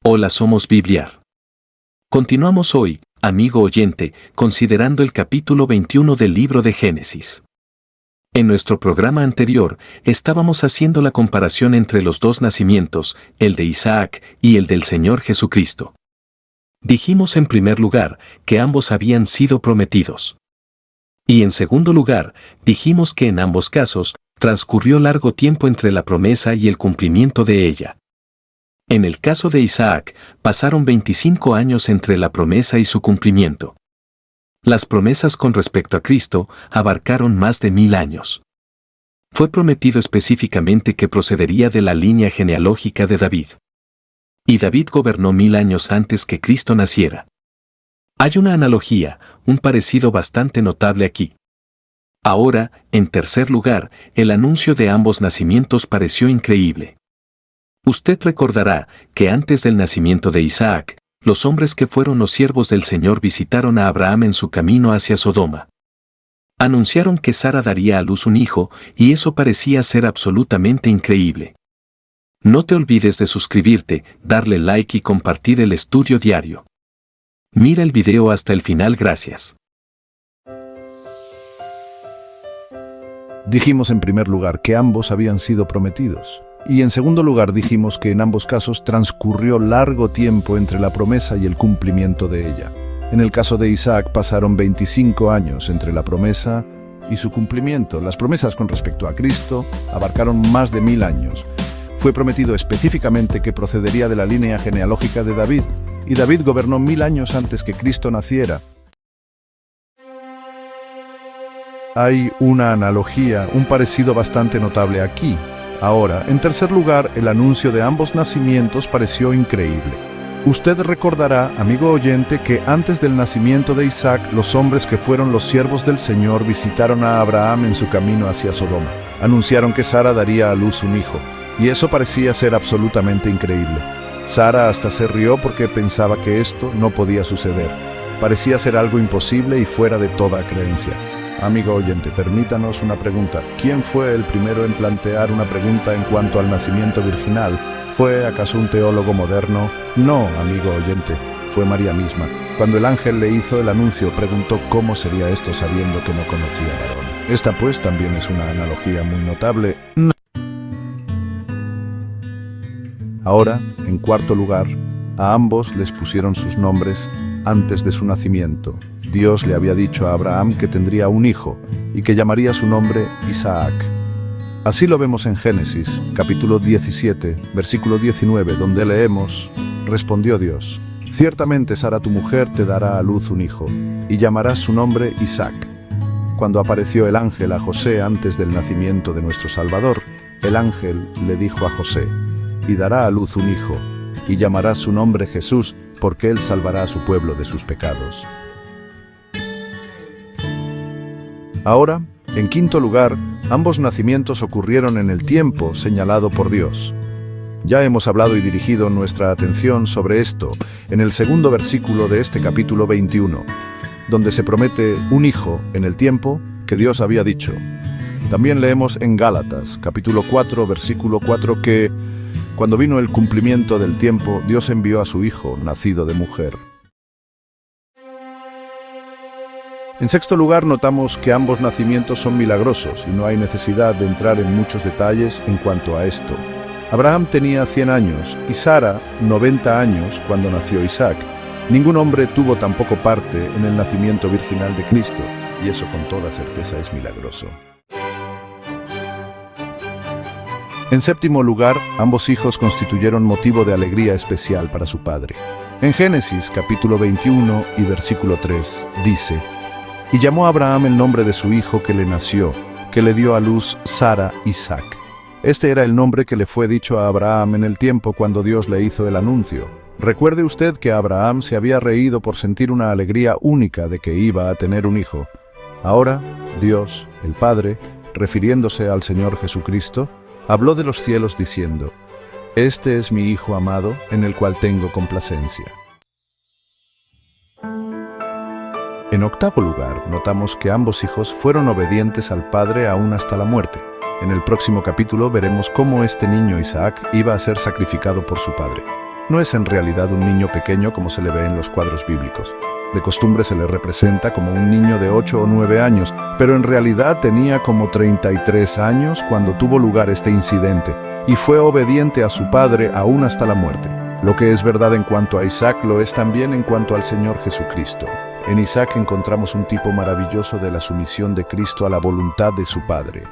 Hola, somos Bibliar. Continuamos hoy, amigo oyente, considerando el capítulo 21 del libro de Génesis. En nuestro programa anterior, estábamos haciendo la comparación entre los dos nacimientos, el de Isaac y el del Señor Jesucristo. Dijimos en primer lugar que ambos habían sido prometidos. Y en segundo lugar, dijimos que en ambos casos, transcurrió largo tiempo entre la promesa y el cumplimiento de ella. En el caso de Isaac, pasaron 25 años entre la promesa y su cumplimiento. Las promesas con respecto a Cristo abarcaron más de 1000 años. Fue prometido específicamente que procedería de la línea genealógica de David. Y David gobernó 1000 años antes que Cristo naciera. Hay una analogía, un parecido bastante notable aquí. Ahora, en tercer lugar, el anuncio de ambos nacimientos pareció increíble. Usted recordará que antes del nacimiento de Isaac, los hombres que fueron los siervos del Señor visitaron a Abraham en su camino hacia Sodoma. Anunciaron que Sara daría a luz un hijo, y eso parecía ser absolutamente increíble. No te olvides de suscribirte, darle like y compartir el estudio diario. Mira el video hasta el final, gracias. Dijimos en primer lugar que ambos habían sido prometidos. Y en segundo lugar dijimos que en ambos casos transcurrió largo tiempo entre la promesa y el cumplimiento de ella. En el caso de Isaac pasaron 25 años entre la promesa y su cumplimiento. Las promesas con respecto a Cristo abarcaron más de 1000 años. Fue prometido específicamente que procedería de la línea genealógica de David, y David gobernó 1000 años antes que Cristo naciera. Hay una analogía, un parecido bastante notable aquí. Ahora, en tercer lugar, el anuncio de ambos nacimientos pareció increíble. Usted recordará, amigo oyente, que antes del nacimiento de Isaac, los hombres que fueron los siervos del Señor visitaron a Abraham en su camino hacia Sodoma. Anunciaron que Sara daría a luz un hijo, y eso parecía ser absolutamente increíble. Sara hasta se rió porque pensaba que esto no podía suceder. Parecía ser algo imposible y fuera de toda creencia. Amigo oyente, permítanos una pregunta. ¿Quién fue el primero en plantear una pregunta en cuanto al nacimiento virginal? ¿Fue acaso un teólogo moderno? No, amigo oyente, fue María misma. Cuando el ángel le hizo el anuncio, preguntó cómo sería esto sabiendo que no conocía varón. Esta pues también es una analogía muy notable. Ahora, en cuarto lugar, a ambos les pusieron sus nombres antes de su nacimiento. Dios le había dicho a Abraham que tendría un hijo y que llamaría su nombre Isaac. Así lo vemos en Génesis, capítulo 17, versículo 19, donde leemos: respondió Dios, ciertamente Sara tu mujer te dará a luz un hijo, y llamarás su nombre Isaac. Cuando apareció el ángel a José antes del nacimiento de nuestro Salvador, el ángel le dijo a José: y dará a luz un hijo, y llamarás su nombre Jesús, porque él salvará a su pueblo de sus pecados. Ahora, en quinto lugar, ambos nacimientos ocurrieron en el tiempo señalado por Dios. Ya hemos hablado y dirigido nuestra atención sobre esto en el segundo versículo de este capítulo 21, donde se promete un hijo en el tiempo que Dios había dicho. También leemos en Gálatas, capítulo 4, versículo 4, que cuando vino el cumplimiento del tiempo, Dios envió a su hijo, nacido de mujer. En sexto lugar, notamos que ambos nacimientos son milagrosos y no hay necesidad de entrar en muchos detalles en cuanto a esto. Abraham tenía 100 años y Sara 90 años cuando nació Isaac. Ningún hombre tuvo tampoco parte en el nacimiento virginal de Cristo, y eso con toda certeza es milagroso. En séptimo lugar, ambos hijos constituyeron motivo de alegría especial para su padre. En Génesis capítulo 21 y versículo 3 dice: y llamó a Abraham el nombre de su hijo que le nació, que le dio a luz Sara Isaac. Este era el nombre que le fue dicho a Abraham en el tiempo cuando Dios le hizo el anuncio. Recuerde usted que Abraham se había reído por sentir una alegría única de que iba a tener un hijo. Ahora, Dios, el Padre, refiriéndose al Señor Jesucristo, habló de los cielos diciendo: este es mi Hijo amado, en el cual tengo complacencia. En octavo lugar, notamos que ambos hijos fueron obedientes al Padre aún hasta la muerte. En el próximo capítulo veremos cómo este niño Isaac iba a ser sacrificado por su padre. No es en realidad un niño pequeño como se le ve en los cuadros bíblicos. De costumbre se le representa como un niño de 8 o 9 años, pero en realidad tenía como 33 años cuando tuvo lugar este incidente, y fue obediente a su padre aún hasta la muerte. Lo que es verdad en cuanto a Isaac lo es también en cuanto al Señor Jesucristo. En Isaac encontramos un tipo maravilloso de la sumisión de Cristo a la voluntad de su Padre.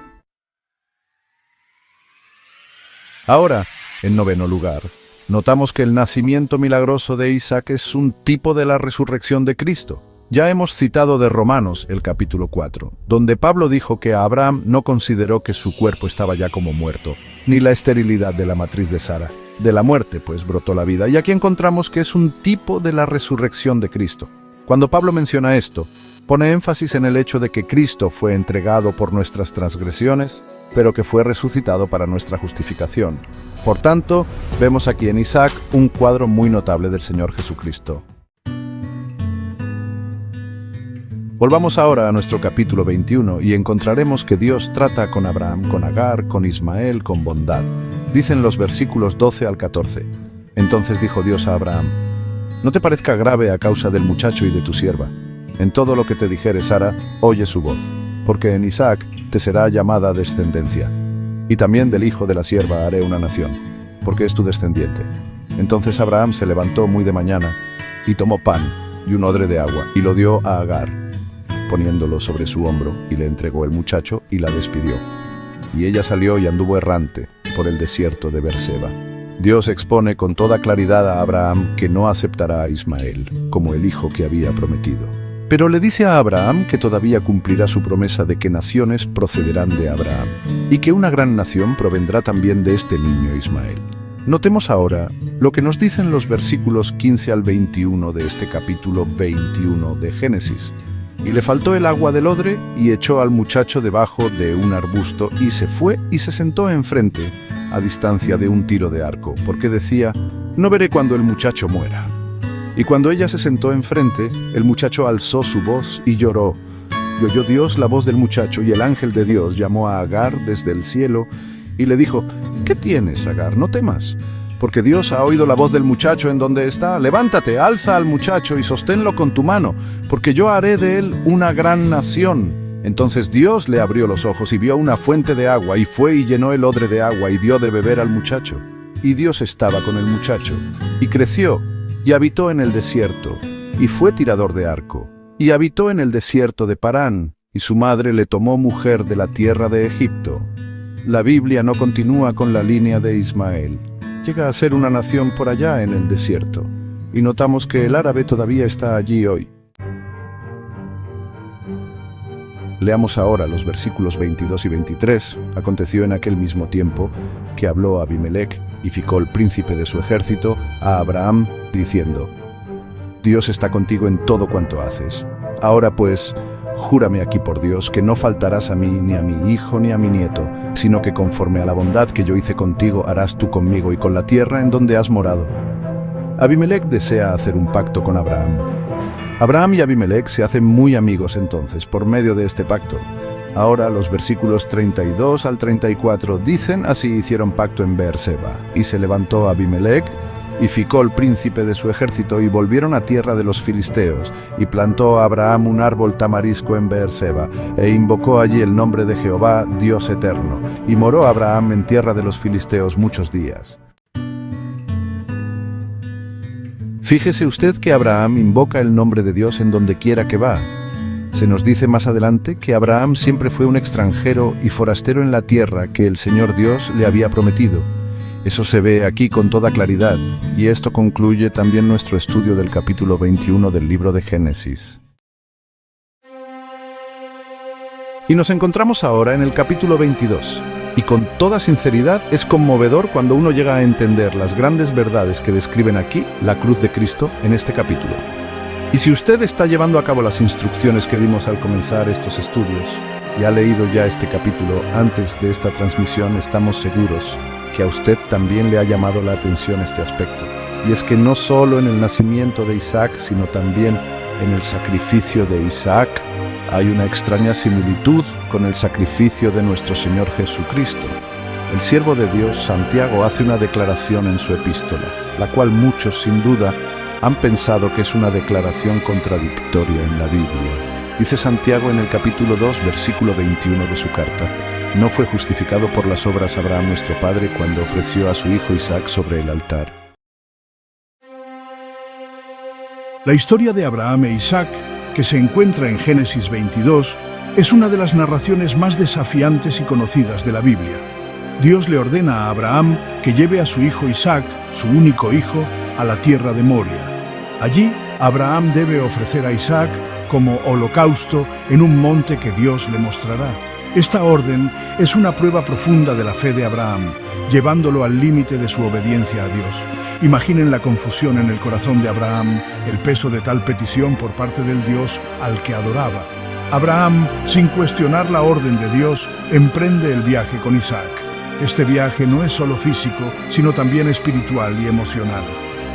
Ahora, en noveno lugar, notamos que el nacimiento milagroso de Isaac es un tipo de la resurrección de Cristo. Ya hemos citado de Romanos, el capítulo 4, donde Pablo dijo que Abraham no consideró que su cuerpo estaba ya como muerto, ni la esterilidad de la matriz de Sara. De la muerte, pues, brotó la vida. Y aquí encontramos que es un tipo de la resurrección de Cristo. Cuando Pablo menciona esto, pone énfasis en el hecho de que Cristo fue entregado por nuestras transgresiones, pero que fue resucitado para nuestra justificación. Por tanto, vemos aquí en Isaac un cuadro muy notable del Señor Jesucristo. Volvamos ahora a nuestro capítulo 21 y encontraremos que Dios trata con Abraham, con Agar, con Ismael, con bondad. Dicen los versículos 12 al 14. Entonces dijo Dios a Abraham: no te parezca grave a causa del muchacho y de tu sierva. En todo lo que te dijere Sara, oye su voz, porque en Isaac te será llamada descendencia. Y también del hijo de la sierva haré una nación, porque es tu descendiente. Entonces Abraham se levantó muy de mañana, y tomó pan y un odre de agua, y lo dio a Agar, poniéndolo sobre su hombro, y le entregó el muchacho, y la despidió. Y ella salió y anduvo errante por el desierto de Beerseba. Dios expone con toda claridad a Abraham que no aceptará a Ismael como el hijo que había prometido. Pero le dice a Abraham que todavía cumplirá su promesa de que naciones procederán de Abraham, y que una gran nación provendrá también de este niño Ismael. Notemos ahora lo que nos dicen los versículos 15 al 21 de este capítulo 21 de Génesis. Y le faltó el agua del odre, y echó al muchacho debajo de un arbusto, y se fue y se sentó enfrente, a distancia de un tiro de arco, porque decía: no veré cuando el muchacho muera. Y cuando ella se sentó enfrente, el muchacho alzó su voz y lloró. Y oyó Dios la voz del muchacho, y el ángel de Dios llamó a Agar desde el cielo, y le dijo: ¿qué tienes, Agar? No temas, porque Dios ha oído la voz del muchacho en donde está. Levántate, alza al muchacho y sosténlo con tu mano, porque yo haré de él una gran nación. Entonces Dios le abrió los ojos y vio una fuente de agua, y fue y llenó el odre de agua y dio de beber al muchacho. Y Dios estaba con el muchacho, y creció, y habitó en el desierto, y fue tirador de arco, y habitó en el desierto de Parán, y su madre le tomó mujer de la tierra de Egipto. La Biblia no continúa con la línea de Ismael. Llega a ser una nación por allá en el desierto, y notamos que el árabe todavía está allí hoy. Leamos ahora los versículos 22 y 23. Aconteció en aquel mismo tiempo que habló Abimelec y Ficol, príncipe de su ejército, a Abraham, diciendo: Dios está contigo en todo cuanto haces. Ahora pues, júrame aquí por Dios que no faltarás a mí, ni a mi hijo, ni a mi nieto, sino que conforme a la bondad que yo hice contigo, harás tú conmigo y con la tierra en donde has morado. Abimelec desea hacer un pacto con Abraham. Abraham y Abimelec se hacen muy amigos entonces por medio de este pacto. Ahora los versículos 32 al 34 dicen: así hicieron pacto en Beerseba, y se levantó Abimelec y Ficol, príncipe de su ejército, y volvieron a tierra de los filisteos, y plantó a Abraham un árbol tamarisco en Beerseba, e invocó allí el nombre de Jehová, Dios eterno, y moró Abraham en tierra de los filisteos muchos días. Fíjese usted que Abraham invoca el nombre de Dios en donde quiera que va. Se nos dice más adelante que Abraham siempre fue un extranjero y forastero en la tierra que el Señor Dios le había prometido. Eso se ve aquí con toda claridad, y esto concluye también nuestro estudio del capítulo 21 del libro de Génesis. Y nos encontramos ahora en el capítulo 22. Y con toda sinceridad es conmovedor cuando uno llega a entender las grandes verdades que describen aquí la cruz de Cristo en este capítulo. Y si usted está llevando a cabo las instrucciones que dimos al comenzar estos estudios y ha leído ya este capítulo antes de esta transmisión, estamos seguros que a usted también le ha llamado la atención este aspecto. Y es que no solo en el nacimiento de Isaac, sino también en el sacrificio de Isaac, hay una extraña similitud con el sacrificio de nuestro Señor Jesucristo. El siervo de Dios, Santiago, hace una declaración en su epístola. la cual muchos, sin duda, han pensado que es una declaración contradictoria en la Biblia. Dice Santiago en el capítulo 2, versículo 21 de su carta: no fue justificado por las obras Abraham nuestro padre cuando ofreció a su hijo Isaac sobre el altar. La historia de Abraham e Isaac, que se encuentra en Génesis 22, es una de las narraciones más desafiantes y conocidas de la Biblia. Dios le ordena a Abraham que lleve a su hijo Isaac, su único hijo, a la tierra de Moria. Allí, Abraham debe ofrecer a Isaac como holocausto en un monte que Dios le mostrará. Esta orden es una prueba profunda de la fe de Abraham, llevándolo al límite de su obediencia a Dios. Imaginen la confusión en el corazón de Abraham, el peso de tal petición por parte del Dios al que adoraba. Abraham, sin cuestionar la orden de Dios, emprende el viaje con Isaac. Este viaje no es solo físico, sino también espiritual y emocional.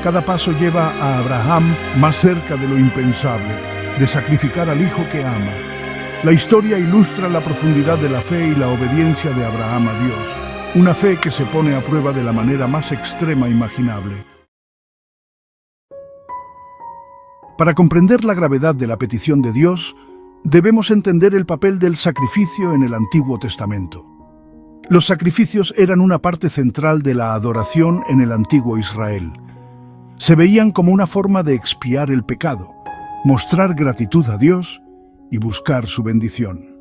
Cada paso lleva a Abraham más cerca de lo impensable, de sacrificar al hijo que ama. La historia ilustra la profundidad de la fe y la obediencia de Abraham a Dios, una fe que se pone a prueba de la manera más extrema imaginable. Para comprender la gravedad de la petición de Dios, debemos entender el papel del sacrificio en el Antiguo Testamento. Los sacrificios eran una parte central de la adoración en el antiguo Israel. Se veían como una forma de expiar el pecado, mostrar gratitud a Dios y buscar su bendición.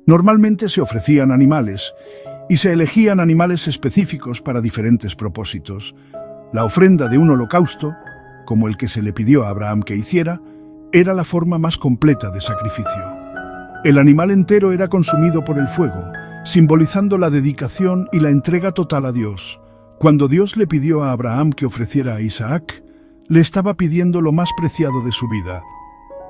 Normalmente se ofrecían animales y se elegían animales específicos para diferentes propósitos. La ofrenda de un holocausto, como el que se le pidió a Abraham que hiciera, era la forma más completa de sacrificio. El animal entero era consumido por el fuego, simbolizando la dedicación y la entrega total a Dios. Cuando Dios le pidió a Abraham que ofreciera a Isaac, le estaba pidiendo lo más preciado de su vida.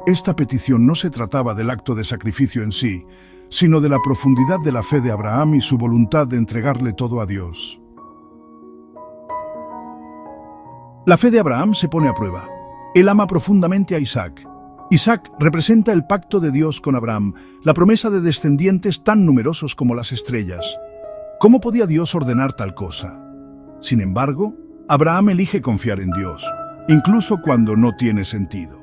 Esta petición no se trataba del acto de sacrificio en sí, sino de la profundidad de la fe de Abraham y su voluntad de entregarle todo a Dios. La fe de Abraham se pone a prueba. Él ama profundamente a Isaac. Isaac representa el pacto de Dios con Abraham, la promesa de descendientes tan numerosos como las estrellas. ¿Cómo podía Dios ordenar tal cosa? Sin embargo, Abraham elige confiar en Dios, incluso cuando no tiene sentido.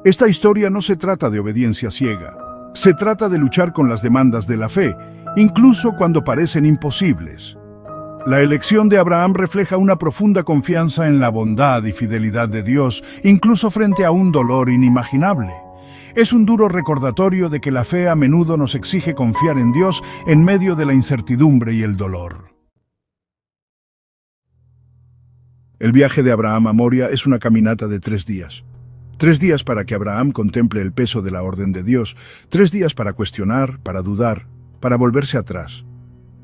Esta historia no se trata de obediencia ciega. Se trata de luchar con las demandas de la fe, incluso cuando parecen imposibles. La elección de Abraham refleja una profunda confianza en la bondad y fidelidad de Dios, incluso frente a un dolor inimaginable. Es un duro recordatorio de que la fe a menudo nos exige confiar en Dios en medio de la incertidumbre y el dolor. El viaje de Abraham a Moria es una caminata de 3 días. 3 días para que Abraham contemple el peso de la orden de Dios, 3 días para cuestionar, para dudar, para volverse atrás.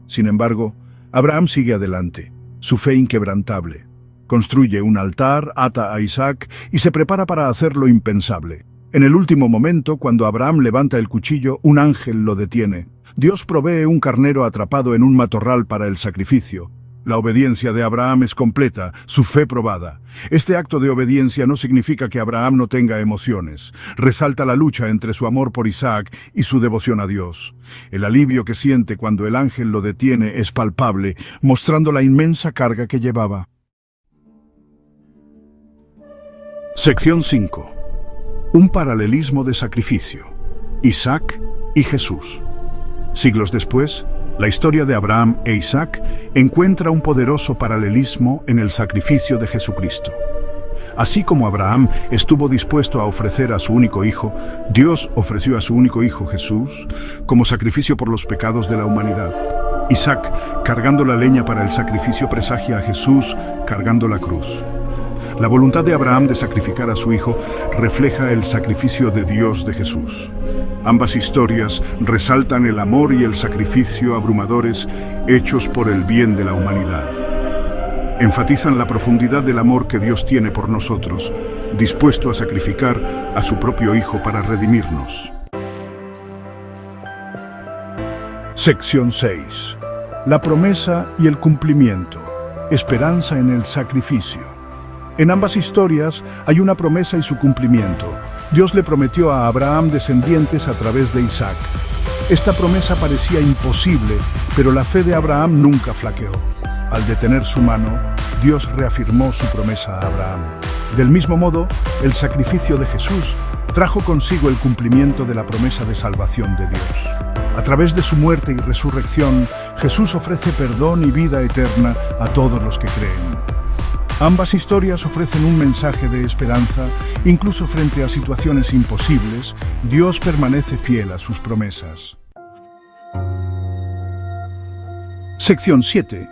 Sin embargo, Abraham sigue adelante, su fe inquebrantable. Construye un altar, ata a Isaac y se prepara para hacer lo impensable. En el último momento, cuando Abraham levanta el cuchillo, un ángel lo detiene. Dios provee un carnero atrapado en un matorral para el sacrificio. La obediencia de Abraham es completa, su fe probada. Este acto de obediencia no significa que Abraham no tenga emociones. Resalta la lucha entre su amor por Isaac y su devoción a Dios. El alivio que siente cuando el ángel lo detiene es palpable, mostrando la inmensa carga que llevaba. Sección 5. Un paralelismo de sacrificio. Isaac y Jesús. Siglos después, la historia de Abraham e Isaac encuentra un poderoso paralelismo en el sacrificio de Jesucristo. Así como Abraham estuvo dispuesto a ofrecer a su único hijo, Dios ofreció a su único hijo Jesús como sacrificio por los pecados de la humanidad. Isaac, cargando la leña para el sacrificio, presagia a Jesús cargando la cruz. La voluntad de Abraham de sacrificar a su hijo refleja el sacrificio de Dios de Jesús. Ambas historias resaltan el amor y el sacrificio abrumadores hechos por el bien de la humanidad. Enfatizan la profundidad del amor que Dios tiene por nosotros, dispuesto a sacrificar a su propio Hijo para redimirnos. Sección 6. La promesa y el cumplimiento. Esperanza en el sacrificio. En ambas historias hay una promesa y su cumplimiento. Dios le prometió a Abraham descendientes a través de Isaac. Esta promesa parecía imposible, pero la fe de Abraham nunca flaqueó. Al detener su mano, Dios reafirmó su promesa a Abraham. Del mismo modo, el sacrificio de Jesús trajo consigo el cumplimiento de la promesa de salvación de Dios. A través de su muerte y resurrección, Jesús ofrece perdón y vida eterna a todos los que creen. Ambas historias ofrecen un mensaje de esperanza. Incluso frente a situaciones imposibles, Dios permanece fiel a sus promesas. Sección 7.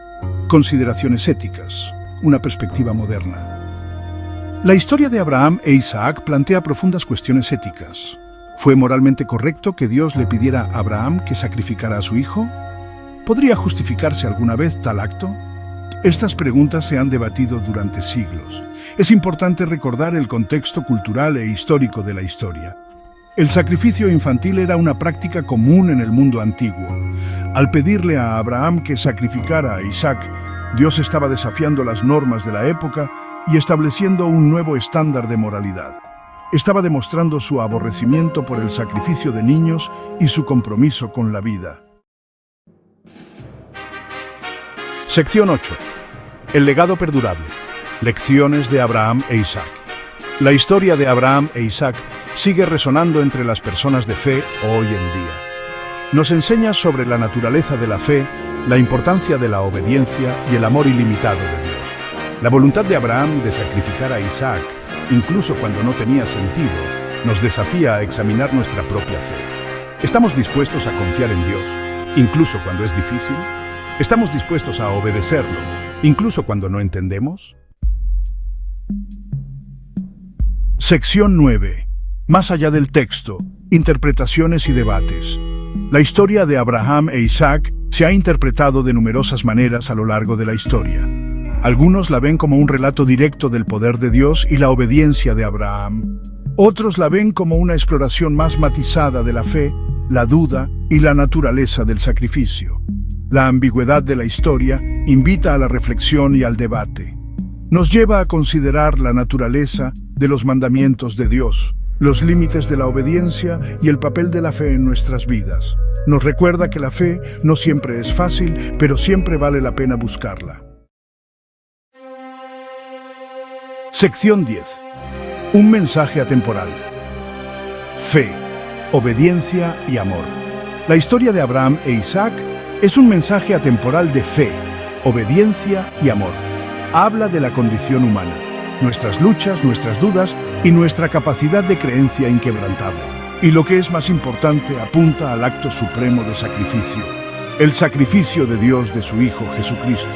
Consideraciones éticas. Una perspectiva moderna. La historia de Abraham e Isaac plantea profundas cuestiones éticas. ¿Fue moralmente correcto que Dios le pidiera a Abraham que sacrificara a su hijo? ¿Podría justificarse alguna vez tal acto? Estas preguntas se han debatido durante siglos. Es importante recordar el contexto cultural e histórico de la historia. El sacrificio infantil era una práctica común en el mundo antiguo. Al pedirle a Abraham que sacrificara a Isaac, Dios estaba desafiando las normas de la época y estableciendo un nuevo estándar de moralidad. Estaba demostrando su aborrecimiento por el sacrificio de niños y su compromiso con la vida. Sección 8. El legado perdurable. Lecciones de Abraham e Isaac. La historia de Abraham e Isaac sigue resonando entre las personas de fe hoy en día. Nos enseña sobre la naturaleza de la fe, la importancia de la obediencia y el amor ilimitado de Dios. La voluntad de Abraham de sacrificar a Isaac, incluso cuando no tenía sentido, nos desafía a examinar nuestra propia fe. ¿Estamos dispuestos a confiar en Dios, incluso cuando es difícil? ¿Estamos dispuestos a obedecerlo, incluso cuando no entendemos? Sección 9. Más allá del texto, interpretaciones y debates. La historia de Abraham e Isaac se ha interpretado de numerosas maneras a lo largo de la historia. Algunos la ven como un relato directo del poder de Dios y la obediencia de Abraham. Otros la ven como una exploración más matizada de la fe, la duda y la naturaleza del sacrificio. La ambigüedad de la historia invita a la reflexión y al debate. Nos lleva a considerar la naturaleza de los mandamientos de Dios, los límites de la obediencia y el papel de la fe en nuestras vidas. Nos recuerda que la fe no siempre es fácil, pero siempre vale la pena buscarla. Sección 10. Un mensaje atemporal. Fe, obediencia y amor. La historia de Abraham e Isaac es un mensaje atemporal de fe, obediencia y amor. Habla de la condición humana, nuestras luchas, nuestras dudas y nuestra capacidad de creencia inquebrantable. Y lo que es más importante, apunta al acto supremo de sacrificio, el sacrificio de Dios de su Hijo Jesucristo.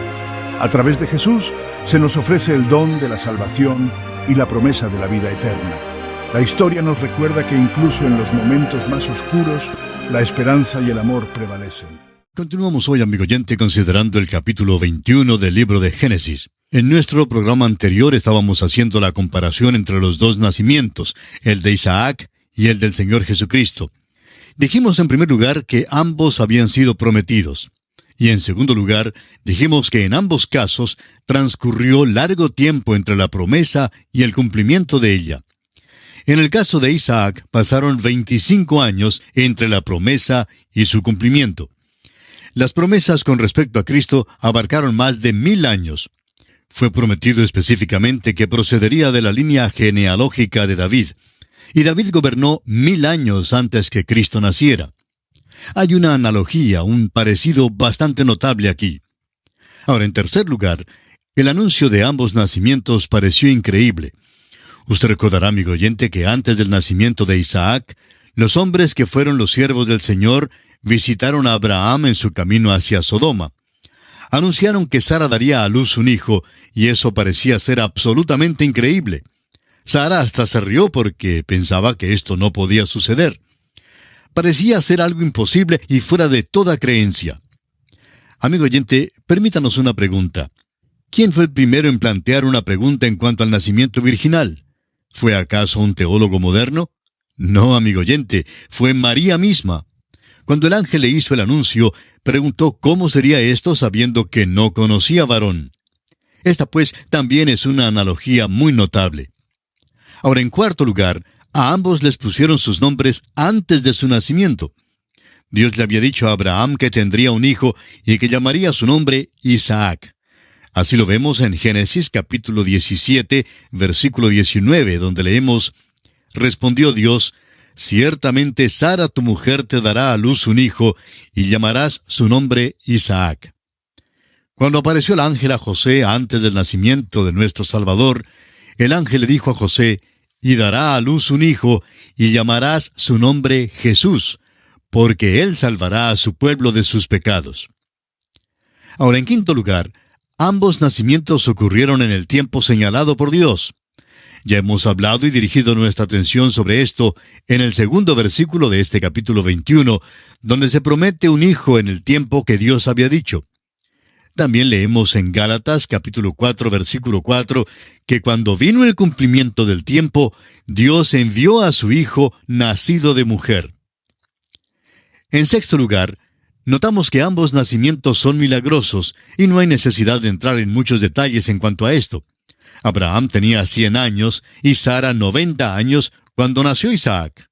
A través de Jesús se nos ofrece el don de la salvación y la promesa de la vida eterna. La historia nos recuerda que incluso en los momentos más oscuros, la esperanza y el amor prevalecen. Continuamos hoy, amigo oyente, considerando el capítulo 21 del libro de Génesis. En nuestro programa anterior estábamos haciendo la comparación entre los dos nacimientos, el de Isaac y el del Señor Jesucristo. Dijimos en primer lugar que ambos habían sido prometidos. Y en segundo lugar, dijimos que en ambos casos transcurrió largo tiempo entre la promesa y el cumplimiento de ella. En el caso de Isaac, pasaron 25 años entre la promesa y su cumplimiento. Las promesas con respecto a Cristo abarcaron más de 1000 años. Fue prometido específicamente que procedería de la línea genealógica de David, y David gobernó 1000 años antes que Cristo naciera. Hay una analogía, un parecido bastante notable aquí. Ahora, en tercer lugar, el anuncio de ambos nacimientos pareció increíble. Usted recordará, amigo oyente, que antes del nacimiento de Isaac, los hombres que fueron los siervos del Señor visitaron a Abraham en su camino hacia Sodoma. Anunciaron que Sara daría a luz un hijo, y eso parecía ser absolutamente increíble. Sara hasta se rió porque pensaba que esto no podía suceder. Parecía ser algo imposible y fuera de toda creencia. Amigo oyente, permítanos una pregunta. ¿Quién fue el primero en plantear una pregunta en cuanto al nacimiento virginal? ¿Fue acaso un teólogo moderno? No, amigo oyente, fue María misma. Cuando el ángel le hizo el anuncio, preguntó cómo sería esto sabiendo que no conocía varón. Esta, pues, también es una analogía muy notable. Ahora, en cuarto lugar, a ambos les pusieron sus nombres antes de su nacimiento. Dios le había dicho a Abraham que tendría un hijo y que llamaría su nombre Isaac. Así lo vemos en Génesis capítulo 17, versículo 19, donde leemos: Respondió Dios: Ciertamente Sara tu mujer te dará a luz un hijo, y llamarás su nombre Isaac. Cuando apareció el ángel a José antes del nacimiento de nuestro Salvador, el ángel le dijo a José: Y dará a luz un hijo, y llamarás su nombre Jesús, porque él salvará a su pueblo de sus pecados. Ahora, en quinto lugar, ambos nacimientos ocurrieron en el tiempo señalado por Dios. Ya hemos hablado y dirigido nuestra atención sobre esto en el segundo versículo de este capítulo 21, donde se promete un hijo en el tiempo que Dios había dicho. También leemos en Gálatas capítulo 4, versículo 4, que cuando vino el cumplimiento del tiempo, Dios envió a su Hijo nacido de mujer. En sexto lugar, notamos que ambos nacimientos son milagrosos, y no hay necesidad de entrar en muchos detalles en cuanto a esto. Abraham tenía 100 años y Sara 90 años cuando nació Isaac.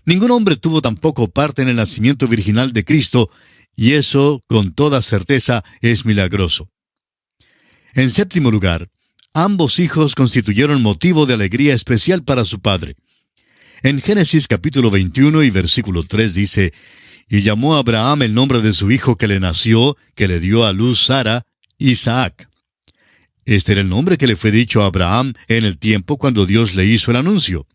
Ningún hombre tuvo tampoco parte en el nacimiento virginal de Cristo, y eso, con toda certeza, es milagroso. En séptimo lugar, ambos hijos constituyeron motivo de alegría especial para su padre. En Génesis capítulo 21 y versículo 3 dice: Y llamó a Abraham el nombre de su hijo que le nació, que le dio a luz Sara, Isaac. Este era el nombre que le fue dicho a Abraham en el tiempo cuando Dios le hizo el anuncio.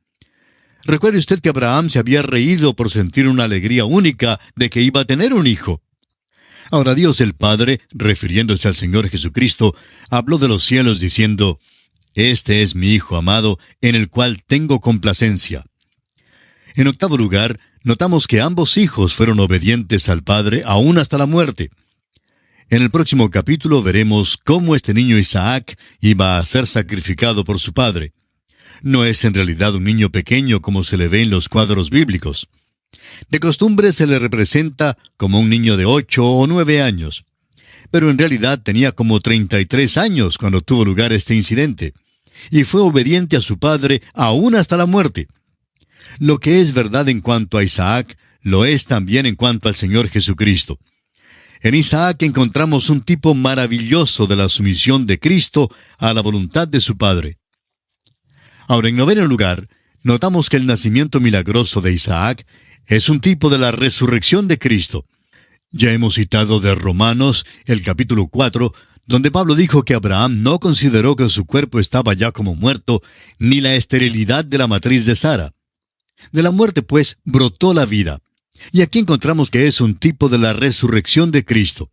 Recuerde usted que Abraham se había reído por sentir una alegría única de que iba a tener un hijo. Ahora Dios el Padre, refiriéndose al Señor Jesucristo, habló de los cielos diciendo: Este es mi Hijo amado, en el cual tengo complacencia. En octavo lugar, notamos que ambos hijos fueron obedientes al Padre aún hasta la muerte. En el próximo capítulo veremos cómo este niño Isaac iba a ser sacrificado por su padre. No es en realidad un niño pequeño como se le ve en los cuadros bíblicos. De costumbre se le representa como un niño de 8 o 9 años. Pero en realidad tenía como 33 años cuando tuvo lugar este incidente. Y fue obediente a su padre aún hasta la muerte. Lo que es verdad en cuanto a Isaac, lo es también en cuanto al Señor Jesucristo. En Isaac encontramos un tipo maravilloso de la sumisión de Cristo a la voluntad de su Padre. Ahora, en noveno lugar, notamos que el nacimiento milagroso de Isaac es un tipo de la resurrección de Cristo. Ya hemos citado de Romanos, el capítulo 4, donde Pablo dijo que Abraham no consideró que su cuerpo estaba ya como muerto, ni la esterilidad de la matriz de Sara. De la muerte, pues, brotó la vida. Y aquí encontramos que es un tipo de la resurrección de Cristo.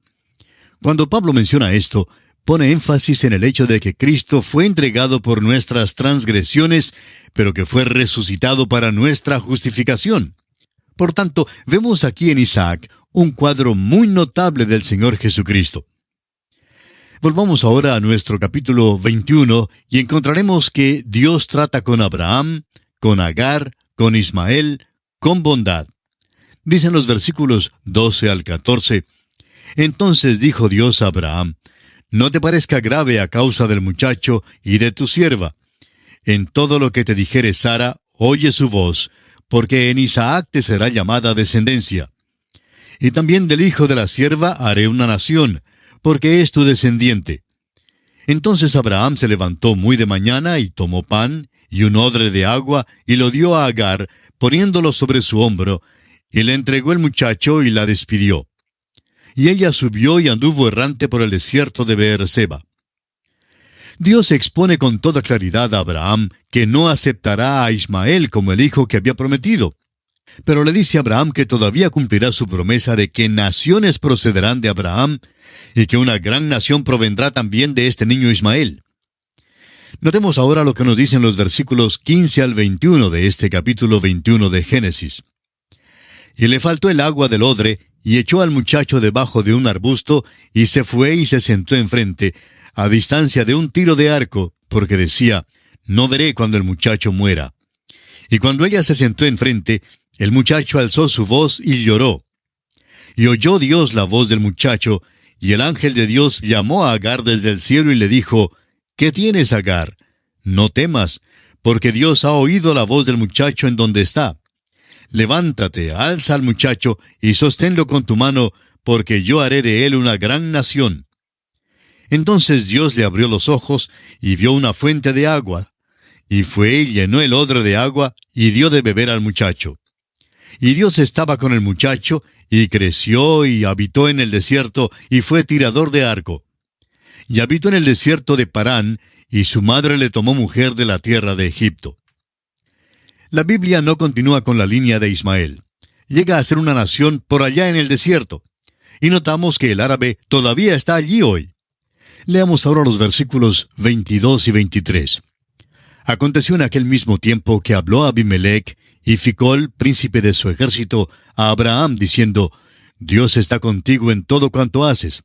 Cuando Pablo menciona esto, pone énfasis en el hecho de que Cristo fue entregado por nuestras transgresiones, pero que fue resucitado para nuestra justificación. Por tanto, vemos aquí en Isaac un cuadro muy notable del Señor Jesucristo. Volvamos ahora a nuestro capítulo 21 y encontraremos que Dios trata con Abraham, con Agar, con Ismael, con bondad. Dicen los versículos 12 al 14, Entonces dijo Dios a Abraham: No te parezca grave a causa del muchacho y de tu sierva. En todo lo que te dijere Sara, oye su voz, porque en Isaac te será llamada descendencia. Y también del hijo de la sierva haré una nación, porque es tu descendiente. Entonces Abraham se levantó muy de mañana y tomó pan y un odre de agua y lo dio a Agar, poniéndolo sobre su hombro, y le entregó el muchacho y la despidió. Y ella subió y anduvo errante por el desierto de Beerseba. Dios expone con toda claridad a Abraham que no aceptará a Ismael como el hijo que había prometido. Pero le dice a Abraham que todavía cumplirá su promesa de que naciones procederán de Abraham y que una gran nación provendrá también de este niño Ismael. Notemos ahora lo que nos dicen los versículos 15 al 21 de este capítulo 21 de Génesis. Y le faltó el agua del odre, y echó al muchacho debajo de un arbusto, y se fue y se sentó enfrente, a distancia de un tiro de arco, porque decía: No veré cuando el muchacho muera. Y cuando ella se sentó enfrente, el muchacho alzó su voz y lloró. Y oyó Dios la voz del muchacho, y el ángel de Dios llamó a Agar desde el cielo y le dijo: ¿Qué tienes, Agar? No temas, porque Dios ha oído la voz del muchacho en donde está. Levántate, alza al muchacho, y sosténlo con tu mano, porque yo haré de él una gran nación. Entonces Dios le abrió los ojos y vio una fuente de agua. Y fue y llenó el odre de agua y dio de beber al muchacho. Y Dios estaba con el muchacho, y creció y habitó en el desierto, y fue tirador de arco. Y habitó en el desierto de Parán, y su madre le tomó mujer de la tierra de Egipto. La Biblia no continúa con la línea de Ismael. Llega a ser una nación por allá en el desierto. Y notamos que el árabe todavía está allí hoy. Leamos ahora los versículos 22 y 23. Aconteció en aquel mismo tiempo que habló Abimelech y Ficol, príncipe de su ejército, a Abraham, diciendo, Dios está contigo en todo cuanto haces.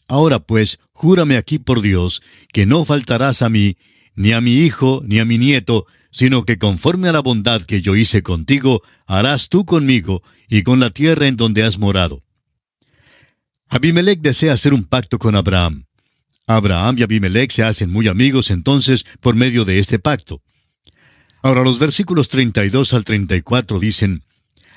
Ahora pues, júrame aquí por Dios, que no faltarás a mí, ni a mi hijo, ni a mi nieto, sino que conforme a la bondad que yo hice contigo, harás tú conmigo, y con la tierra en donde has morado. Abimelech desea hacer un pacto con Abraham. Abraham y Abimelech se hacen muy amigos entonces por medio de este pacto. Ahora los versículos 32 al 34 dicen,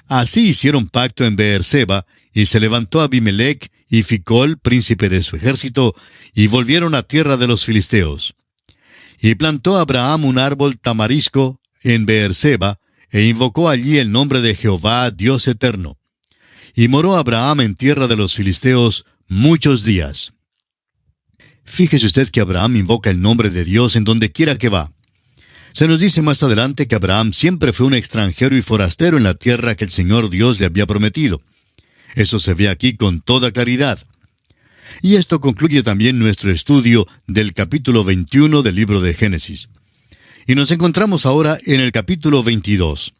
Así hicieron pacto en Beerseba, y se levantó Abimelech y Ficol, príncipe de su ejército, y volvieron a tierra de los filisteos. Y plantó Abraham un árbol tamarisco en Beerseba, e invocó allí el nombre de Jehová, Dios eterno. Y moró Abraham en tierra de los filisteos muchos días. Fíjese usted que Abraham invoca el nombre de Dios en donde quiera que va. Se nos dice más adelante que Abraham siempre fue un extranjero y forastero en la tierra que el Señor Dios le había prometido. Eso se ve aquí con toda claridad. Y esto concluye también nuestro estudio del capítulo 21 del libro de Génesis. Y nos encontramos ahora en el capítulo 22.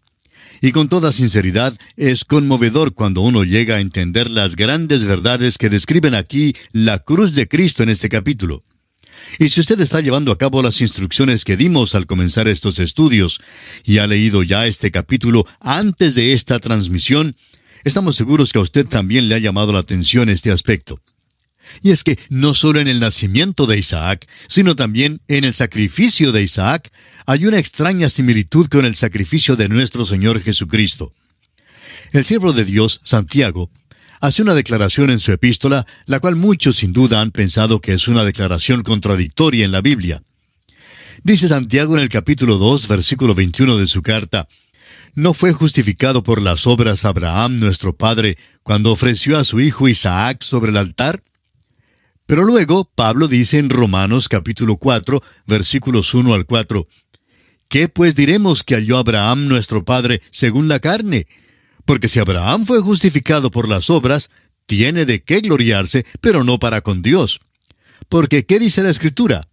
Y con toda sinceridad, es conmovedor cuando uno llega a entender las grandes verdades que describen aquí la cruz de Cristo en este capítulo. Y si usted está llevando a cabo las instrucciones que dimos al comenzar estos estudios, y ha leído ya este capítulo antes de esta transmisión, estamos seguros que a usted también le ha llamado la atención este aspecto. Y es que no solo en el nacimiento de Isaac, sino también en el sacrificio de Isaac, hay una extraña similitud con el sacrificio de nuestro Señor Jesucristo. El siervo de Dios, Santiago, hace una declaración en su epístola, la cual muchos sin duda han pensado que es una declaración contradictoria en la Biblia. Dice Santiago en el capítulo 2, versículo 21 de su carta, ¿No fue justificado por las obras Abraham nuestro padre cuando ofreció a su hijo Isaac sobre el altar? Pero luego Pablo dice en Romanos capítulo 4, versículos 1 al 4, ¿Qué pues diremos que halló Abraham nuestro padre según la carne? Porque si Abraham fue justificado por las obras, tiene de qué gloriarse, pero no para con Dios. Porque ¿qué dice la Escritura?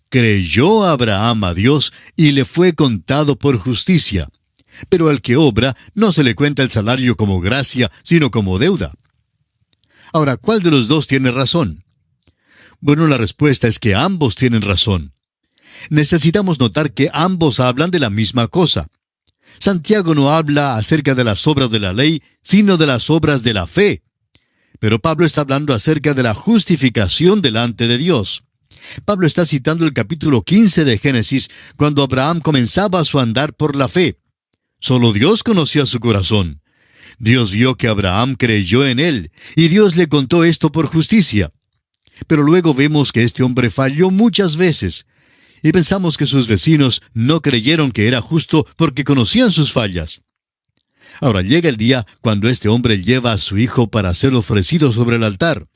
Creyó Abraham a Dios y le fue contado por justicia. Pero al que obra no se le cuenta el salario como gracia, sino como deuda. Ahora, ¿cuál de los dos tiene razón? Bueno, la respuesta es que ambos tienen razón. Necesitamos notar que ambos hablan de la misma cosa. Santiago no habla acerca de las obras de la ley, sino de las obras de la fe. Pero Pablo está hablando acerca de la justificación delante de Dios. Pablo está citando el capítulo 15 de Génesis, cuando Abraham comenzaba su andar por la fe. Solo Dios conocía su corazón. Dios vio que Abraham creyó en él, y Dios le contó esto por justicia. Pero luego vemos que este hombre falló muchas veces, y pensamos que sus vecinos no creyeron que era justo porque conocían sus fallas. Ahora llega el día cuando este hombre lleva a su hijo para ser ofrecido sobre el altar.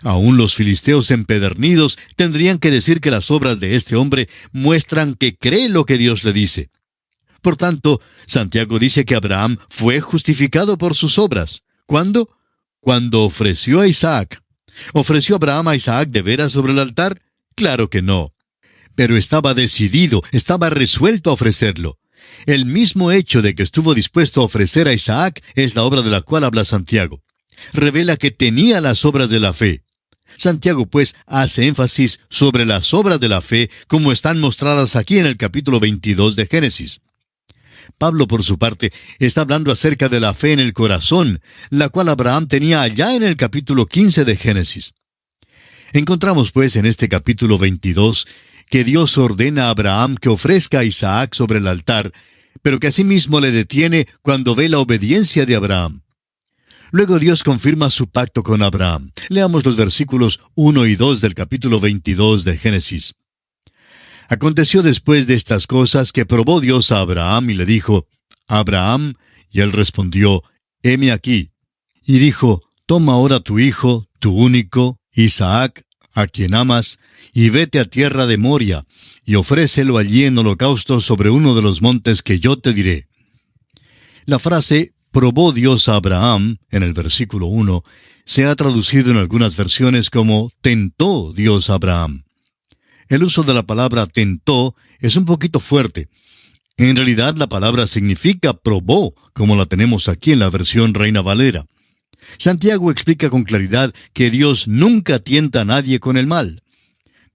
Aún los filisteos empedernidos tendrían que decir que las obras de este hombre muestran que cree lo que Dios le dice. Por tanto, Santiago dice que Abraham fue justificado por sus obras. ¿Cuándo? Cuando ofreció a Isaac. ¿Ofreció Abraham a Isaac de veras sobre el altar? Claro que no. Pero estaba decidido, estaba resuelto a ofrecerlo. El mismo hecho de que estuvo dispuesto a ofrecer a Isaac es la obra de la cual habla Santiago. Revela que tenía las obras de la fe. Santiago, pues, hace énfasis sobre las obras de la fe como están mostradas aquí en el capítulo 22 de Génesis. Pablo, por su parte, está hablando acerca de la fe en el corazón, la cual Abraham tenía allá en el capítulo 15 de Génesis. Encontramos, pues, en este capítulo 22, que Dios ordena a Abraham que ofrezca a Isaac sobre el altar, pero que asimismo le detiene cuando ve la obediencia de Abraham. Luego Dios confirma su pacto con Abraham. Leamos los versículos 1 y 2 del capítulo 22 de Génesis. Aconteció después de estas cosas que probó Dios a Abraham y le dijo, Abraham, y él respondió, heme aquí. Y dijo, toma ahora tu hijo, tu único, Isaac, a quien amas, y vete a tierra de Moria, y ofrécelo allí en holocausto sobre uno de los montes que yo te diré. La frase, probó Dios a Abraham, en el versículo 1, se ha traducido en algunas versiones como tentó Dios a Abraham. El uso de la palabra tentó es un poquito fuerte. En realidad la palabra significa probó, como la tenemos aquí en la versión Reina Valera. Santiago explica con claridad que Dios nunca tienta a nadie con el mal.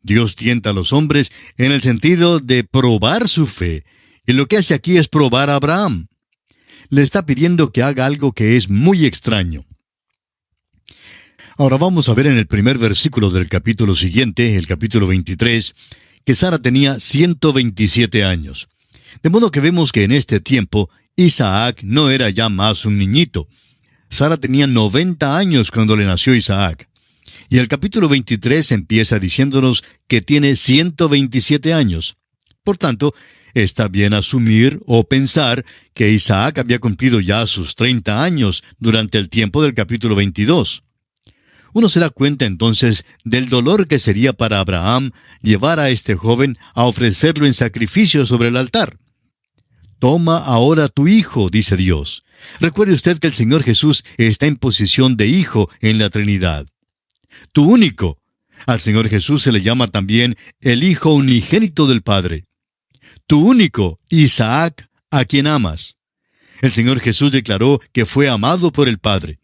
Dios tienta a los hombres en el sentido de probar su fe, y lo que hace aquí es probar a Abraham. Le está pidiendo que haga algo que es muy extraño. Ahora vamos a ver en el primer versículo del capítulo siguiente, el capítulo 23, que Sara tenía 127 años. De modo que vemos que en este tiempo Isaac no era ya más un niñito. Sara tenía 90 años cuando le nació Isaac. Y el capítulo 23 empieza diciéndonos que tiene 127 años. Por tanto, está bien asumir o pensar que Isaac había cumplido ya sus 30 años durante el tiempo del capítulo 22. Uno se da cuenta entonces del dolor que sería para Abraham llevar a este joven a ofrecerlo en sacrificio sobre el altar. Toma ahora tu hijo, dice Dios. Recuerde usted que el Señor Jesús está en posición de hijo en la Trinidad. Tu único. Al Señor Jesús se le llama también el Hijo unigénito del Padre. Tu único, Isaac, a quien amas. El Señor Jesús declaró que fue amado por el Padre.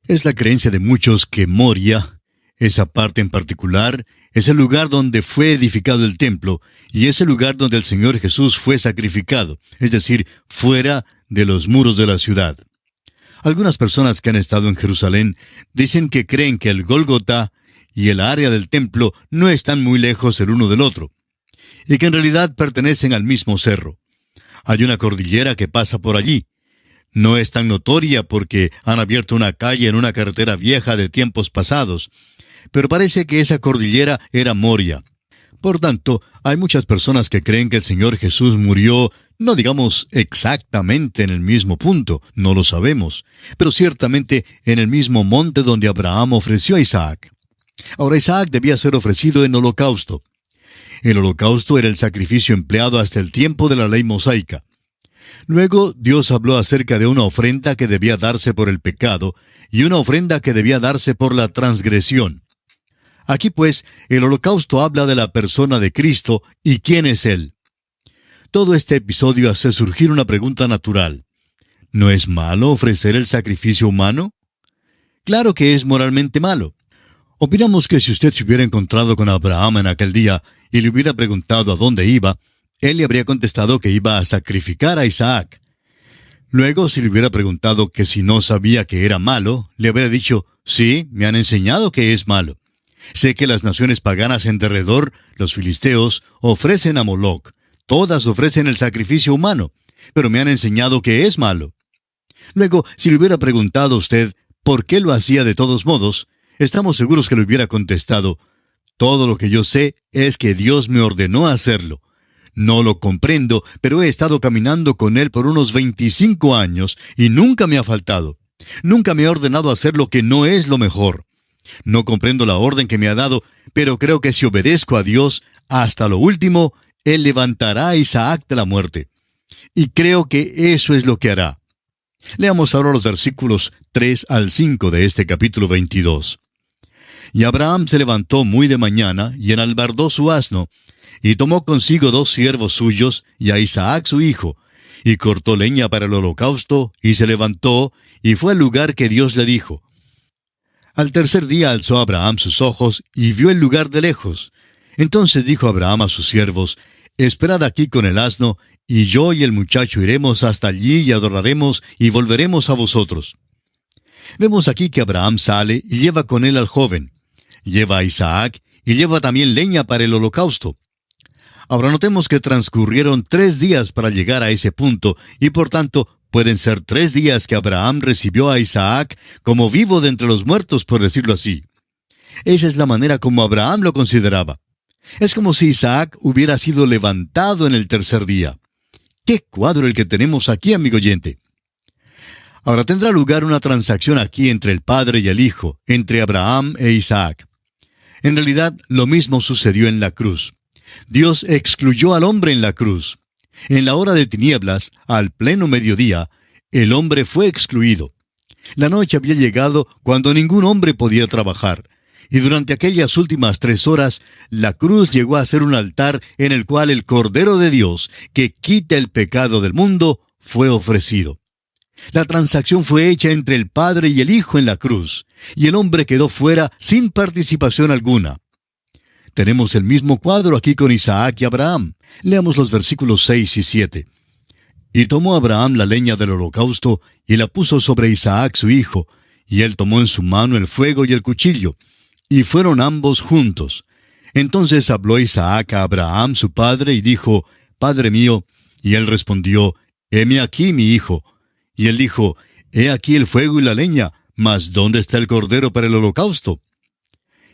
Es la creencia de muchos que Moria, esa parte en particular, es el lugar donde fue edificado el templo, y es el lugar donde el Señor Jesús fue sacrificado, es decir, fuera de los muros de la ciudad. Algunas personas que han estado en Jerusalén dicen que creen que el Gólgota y el área del templo no están muy lejos el uno del otro, y que en realidad pertenecen al mismo cerro. Hay una cordillera que pasa por allí. No es tan notoria porque han abierto una calle en una carretera vieja de tiempos pasados, pero parece que esa cordillera era Moria. Por tanto, hay muchas personas que creen que el Señor Jesús murió, no digamos exactamente en el mismo punto, no lo sabemos, pero ciertamente en el mismo monte donde Abraham ofreció a Isaac. Ahora Isaac debía ser ofrecido en holocausto. El holocausto era el sacrificio empleado hasta el tiempo de la ley mosaica. Luego Dios habló acerca de una ofrenda que debía darse por el pecado y una ofrenda que debía darse por la transgresión. Aquí pues, el holocausto habla de la persona de Cristo y quién es Él. Todo este episodio hace surgir una pregunta natural. ¿No es malo ofrecer el sacrificio humano? Claro que es moralmente malo. Opinamos que si usted se hubiera encontrado con Abraham en aquel día y le hubiera preguntado a dónde iba, él le habría contestado que iba a sacrificar a Isaac. Luego, si le hubiera preguntado que si no sabía que era malo, le habría dicho, sí, me han enseñado que es malo. Sé que las naciones paganas en derredor, los filisteos, ofrecen a Moloc. Todas ofrecen el sacrificio humano, pero me han enseñado que es malo. Luego, si le hubiera preguntado a usted por qué lo hacía de todos modos, estamos seguros que le hubiera contestado, todo lo que yo sé es que Dios me ordenó hacerlo. No lo comprendo, pero he estado caminando con Él por unos 25 años y nunca me ha faltado. Nunca me ha ordenado hacer lo que no es lo mejor. No comprendo la orden que me ha dado, pero creo que si obedezco a Dios hasta lo último, Él levantará a Isaac de la muerte. Y creo que eso es lo que hará. Leamos ahora los versículos 3 al 5 de este capítulo 22. Y Abraham se levantó muy de mañana y enalbardó su asno, y tomó consigo 2 siervos suyos y a Isaac su hijo, y cortó leña para el holocausto, y se levantó, y fue al lugar que Dios le dijo. Al tercer día alzó Abraham sus ojos, y vio el lugar de lejos. Entonces dijo Abraham a sus siervos, esperad aquí con el asno, y yo y el muchacho iremos hasta allí y adoraremos, y volveremos a vosotros. Vemos aquí que Abraham sale y lleva con él al joven. Lleva a Isaac, y lleva también leña para el holocausto. Ahora notemos que transcurrieron 3 días para llegar a ese punto, y por tanto Pueden ser 3 días que Abraham recibió a Isaac como vivo de entre los muertos, por decirlo así. Esa es la manera como Abraham lo consideraba. Es como si Isaac hubiera sido levantado en el tercer día. ¡Qué cuadro el que tenemos aquí, amigo oyente! Ahora tendrá lugar una transacción aquí entre el Padre y el Hijo, entre Abraham e Isaac. En realidad, lo mismo sucedió en la cruz. Dios excluyó al hombre en la cruz. En la hora de tinieblas, al pleno mediodía, el hombre fue excluido. La noche había llegado cuando ningún hombre podía trabajar. Y durante aquellas últimas 3 horas, la cruz llegó a ser un altar en el cual el Cordero de Dios, que quita el pecado del mundo, fue ofrecido. La transacción fue hecha entre el Padre y el Hijo en la cruz, y el hombre quedó fuera sin participación alguna. Tenemos el mismo cuadro aquí con Isaac y Abraham. Leamos los versículos 6 y 7. Y tomó Abraham la leña del holocausto, y la puso sobre Isaac su hijo, y él tomó en su mano el fuego y el cuchillo, y fueron ambos juntos. Entonces habló Isaac a Abraham su padre, y dijo, Padre mío. Y él respondió, Heme aquí, mi hijo. Y él dijo, He aquí el fuego y la leña, mas ¿dónde está el cordero para el holocausto?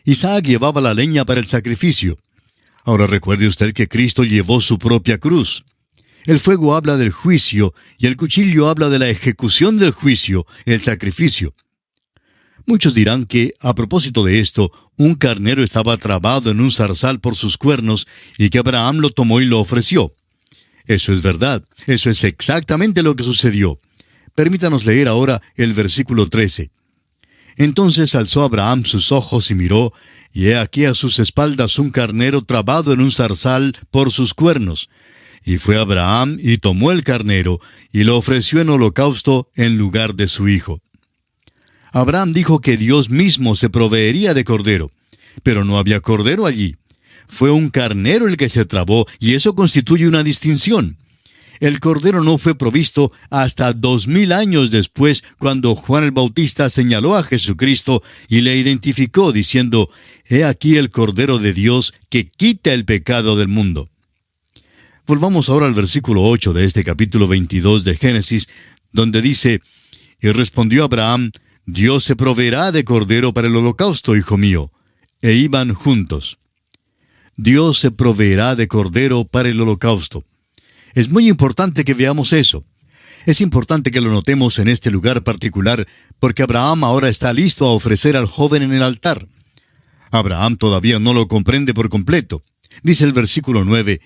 Isaac llevaba la leña para el sacrificio. Ahora recuerde usted que Cristo llevó su propia cruz. El fuego habla del juicio, y el cuchillo habla de la ejecución del juicio, el sacrificio. Muchos dirán que, a propósito de esto, un carnero estaba trabado en un zarzal por sus cuernos, y que Abraham lo tomó y lo ofreció. Eso es verdad, eso es exactamente lo que sucedió. Permítanos leer ahora el versículo 13. Entonces alzó Abraham sus ojos y miró, y he aquí a sus espaldas un carnero trabado en un zarzal por sus cuernos. Y fue Abraham y tomó el carnero, y lo ofreció en holocausto en lugar de su hijo. Abraham dijo que Dios mismo se proveería de cordero, pero no había cordero allí. Fue un carnero el que se trabó, y eso constituye una distinción. El cordero no fue provisto hasta 2000 años después, cuando Juan el Bautista señaló a Jesucristo y le identificó diciendo, He aquí el Cordero de Dios que quita el pecado del mundo. Volvamos ahora al versículo 8 de este capítulo 22 de Génesis, donde dice, Y respondió Abraham, Dios se proveerá de cordero para el holocausto, hijo mío. E iban juntos. Dios se proveerá de cordero para el holocausto. Es muy importante que veamos eso. Es importante que lo notemos en este lugar particular, porque Abraham ahora está listo a ofrecer al joven en el altar. Abraham todavía no lo comprende por completo. Dice el versículo 9,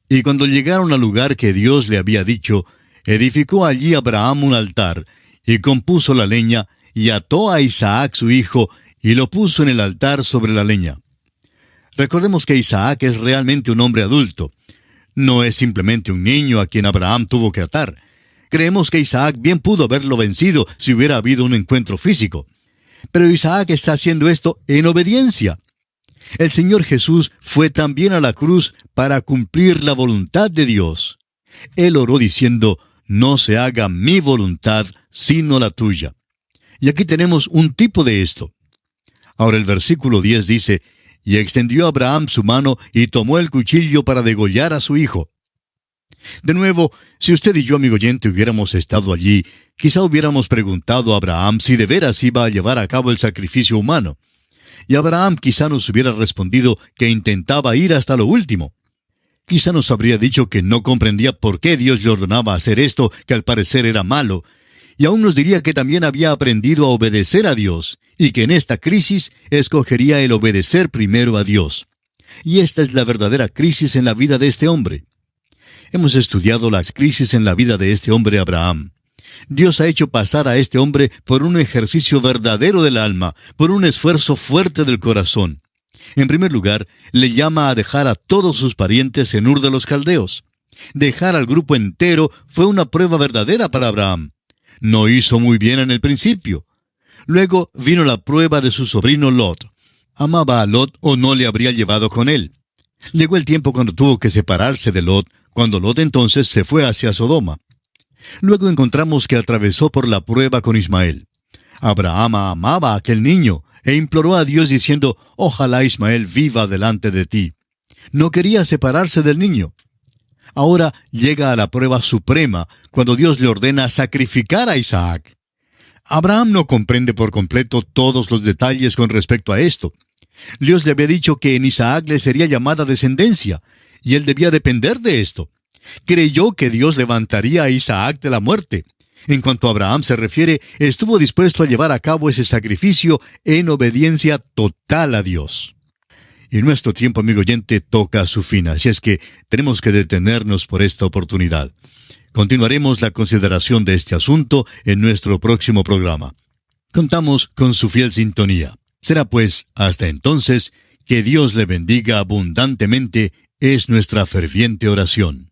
Y cuando llegaron al lugar que Dios le había dicho, edificó allí Abraham un altar, y compuso la leña, y ató a Isaac su hijo, y lo puso en el altar sobre la leña. Recordemos que Isaac es realmente un hombre adulto. No es simplemente un niño a quien Abraham tuvo que atar. Creemos que Isaac bien pudo haberlo vencido si hubiera habido un encuentro físico. Pero Isaac está haciendo esto en obediencia. El Señor Jesús fue también a la cruz para cumplir la voluntad de Dios. Él oró diciendo, No se haga mi voluntad, sino la tuya. Y aquí tenemos un tipo de esto. Ahora el versículo 10 dice, Y extendió Abraham su mano y tomó el cuchillo para degollar a su hijo. De nuevo, si usted y yo, amigo oyente, hubiéramos estado allí, quizá hubiéramos preguntado a Abraham si de veras iba a llevar a cabo el sacrificio humano. Y Abraham quizá nos hubiera respondido que intentaba ir hasta lo último. Quizá nos habría dicho que no comprendía por qué Dios le ordenaba hacer esto, que al parecer era malo. Y aún nos diría que también había aprendido a obedecer a Dios, y que en esta crisis escogería el obedecer primero a Dios. Y esta es la verdadera crisis en la vida de este hombre. Hemos estudiado las crisis en la vida de este hombre Abraham. Dios ha hecho pasar a este hombre por un ejercicio verdadero del alma, por un esfuerzo fuerte del corazón. En primer lugar, le llama a dejar a todos sus parientes en Ur de los Caldeos. Dejar al grupo entero fue una prueba verdadera para Abraham. No hizo muy bien en el principio. Luego vino la prueba de su sobrino Lot. ¿Amaba a Lot o no le habría llevado con él? Llegó el tiempo cuando tuvo que separarse de Lot, cuando Lot entonces se fue hacia Sodoma. Luego encontramos que atravesó por la prueba con Ismael. Abraham amaba a aquel niño e imploró a Dios diciendo, ojalá Ismael viva delante de ti. No quería separarse del niño. Ahora llega a la prueba suprema, cuando Dios le ordena sacrificar a Isaac. Abraham no comprende por completo todos los detalles con respecto a esto. Dios le había dicho que en Isaac le sería llamada descendencia, y él debía depender de esto. Creyó que Dios levantaría a Isaac de la muerte. En cuanto a Abraham se refiere, estuvo dispuesto a llevar a cabo ese sacrificio en obediencia total a Dios. Y nuestro tiempo, amigo oyente, toca a su fin, así es que tenemos que detenernos por esta oportunidad. Continuaremos la consideración de este asunto en nuestro próximo programa. Contamos con su fiel sintonía. Será pues, hasta entonces, que Dios le bendiga abundantemente, es nuestra ferviente oración.